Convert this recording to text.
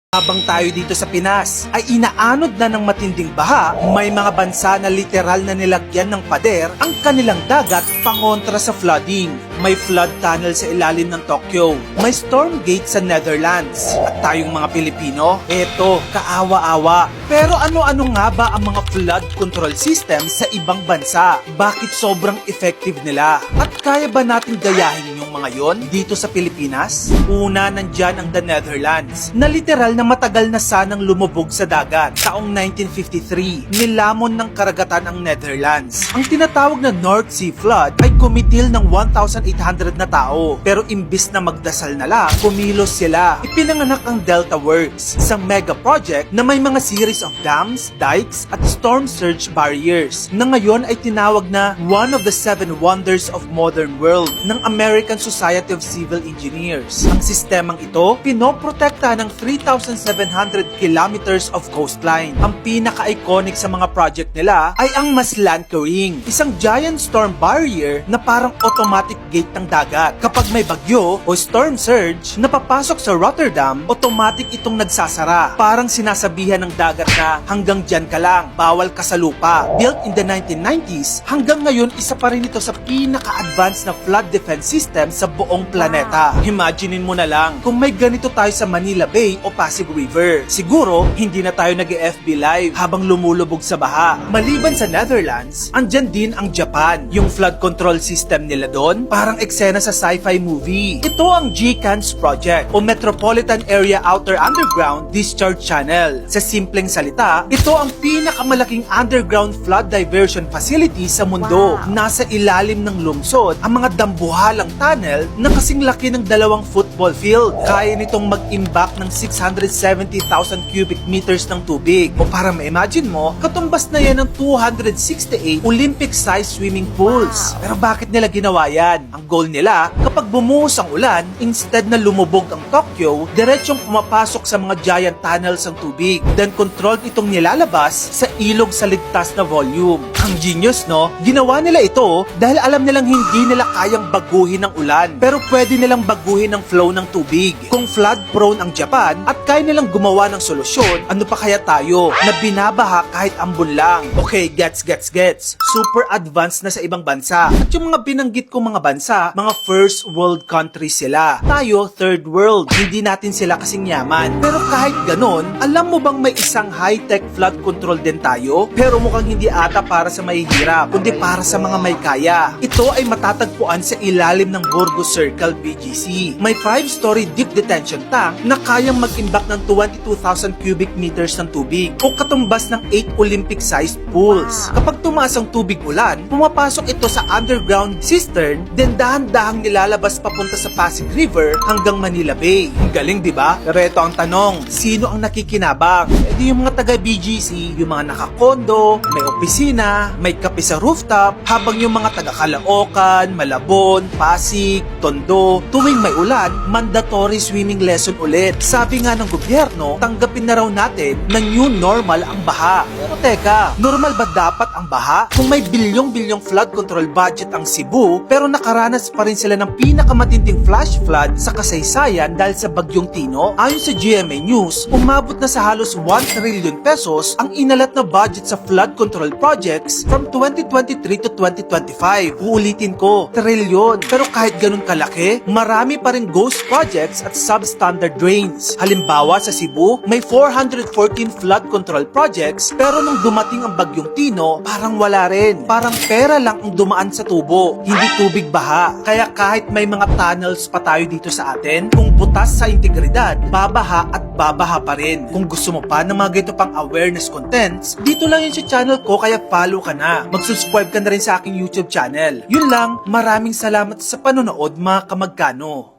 Habang tayo dito sa Pinas ay inaanod na ng matinding baha, may mga bansa na literal na nilagyan ng pader ang kanilang dagat pangontra sa flooding. May flood tunnel sa ilalim ng Tokyo, may storm gate sa Netherlands. At tayong mga Pilipino, eto, kaawa-awa. Pero ano-ano nga ba ang mga flood control system sa ibang bansa? Bakit sobrang effective nila? At kaya ba natin gayahin yung mga yon dito sa Pilipinas? Una, nandyan ang the Netherlands, na literal na matagal na sanang lumubog sa dagat. Taong 1953, nilamon ng karagatan ang Netherlands. Ang tinatawag na North Sea Flood ay kumitil ng 1,800 na tao. Pero imbis na magdasal na lang, kumilos sila. Ipinanganak ang Delta Works, isang mega project na may mga series of dams, dikes, at storm surge barriers, na ngayon ay tinawag na one of the 7 wonders of modern world ng American Society of Civil Engineers. Ang sistemang ito, pinoprotekta ng 3,700 kilometers of coastline. Ang pinaka-iconic sa mga project nila ay ang Maslan Ring, isang giant storm barrier na parang automatic gate ng dagat. Kapag may bagyo o storm surge na papasok sa Rotterdam, automatic itong nagsasara. Parang sinasabihan ng dagat na hanggang dyan ka lang, bawal ka sa lupa. Built in the 1990s, hanggang ngayon isa pa rin ito sa pinaka-advanced na flood defense system sa buong planeta. Imaginein mo na lang kung may ganito tayo sa Manila Bay o Pasig River. Siguro, hindi na tayo nag-FB live habang lumulubog sa baha. Maliban sa Netherlands, andyan din ang Japan. Yung flood control system nila doon, parang eksena sa sci-fi movie. Ito ang GCANS Project o Metropolitan Area Outer Underground Discharge Channel. Sa simpleng salita, ito ang pinakamalaking underground flood diversion facility sa mundo. Nasa ilalim ng lungsod ang mga dambuhalang tunnel na kasing laki ng 2 football field. Kaya nitong mag-imbak ng 670,000 cubic meters ng tubig. O para ma-imagine mo, katumbas na yan ng 268 Olympic-sized swimming pools. Pero bakit nila ginawa yan? Ang goal nila, kapag bumuhos ang ulan, instead na lumubog ang Tokyo, diretsyong pumapasok sa mga giant tunnels ang tubig. Then controlled itong nilalabas sa ilog sa ligtas na volume. Ang genius, no? Ginawa nila ito dahil alam nilang hindi nila kayang baguhin ng ulan, pero pwede nilang baguhin ang flow ng tubig. Kung flood prone ang Japan at kaya nilang gumawa ng solusyon, ano pa kaya tayo na binabaha kahit ambon lang? Okay, gets. Super advanced na sa ibang bansa. At yung mga binanggit kong mga bansa, mga first world countries sila. Tayo, third world. Hindi natin sila kasing yaman. Pero kahit ganon, alam mo bang may isang high-tech flood control din tayo? Pero mukhang hindi ata para sa mahihirap, kundi para sa mga may kaya. Ito ay matatagpuan sa ilalim ng Burgos Circle BGC. May 5-story deep detention tank na kayang mag-imbak ng 22,000 cubic meters ng tubig o katumbas ng 8 Olympic-sized pools. Kapag tumaas ang tubig ulan, pumapasok ito sa underground cistern, then dahan-dahang nilalabas papunta sa Pasig River hanggang Manila Bay. Ang galing, di ba? Pero ito ang tanong, sino ang nakikinabang? Di yung mga taga-BGC, yung mga nakakondo, may opisina, may kape sa rooftop, habang yung mga taga-Caloocan, Malabon, Pasig, Tondo, tuwing may ulan, mandatory swimming lesson ulit. Sabi nga ng gobyerno, tanggapin na raw natin na new normal ang baha. Pero teka, normal ba dapat ang baha? Kung may bilyong-bilyong flood control budget ang Cebu, pero nakaranas pa rin sila ng pinakamatinding flash flood sa kasaysayan dahil sa bagyong Tino? Ayon sa GMA News, umabot na sa halos 1 trillion pesos ang inalat na budget sa flood control projects from 2023 to 2025. Uulitin ko, trilyon. Pero kahit ganun kalaki, marami pa rin ghost projects at substandard drains. Halimbawa sa Cebu, may 414 flood control projects, pero nung dumating ang bagyong Tino, parang wala rin. Parang pera lang ang dumaan sa tubo, hindi tubig baha. Kaya kahit may mga tunnels pa tayo dito sa atin, kung butas sa integridad, babaha at babaha pa rin. Kung gusto mo pa ng mga ganito pang awareness contents, dito lang yun sa channel ko, kaya follow ka na. Mag-subscribe ka na rin sa aking YouTube channel. Yun lang, maraming salamat sa panonood mga kamagkano.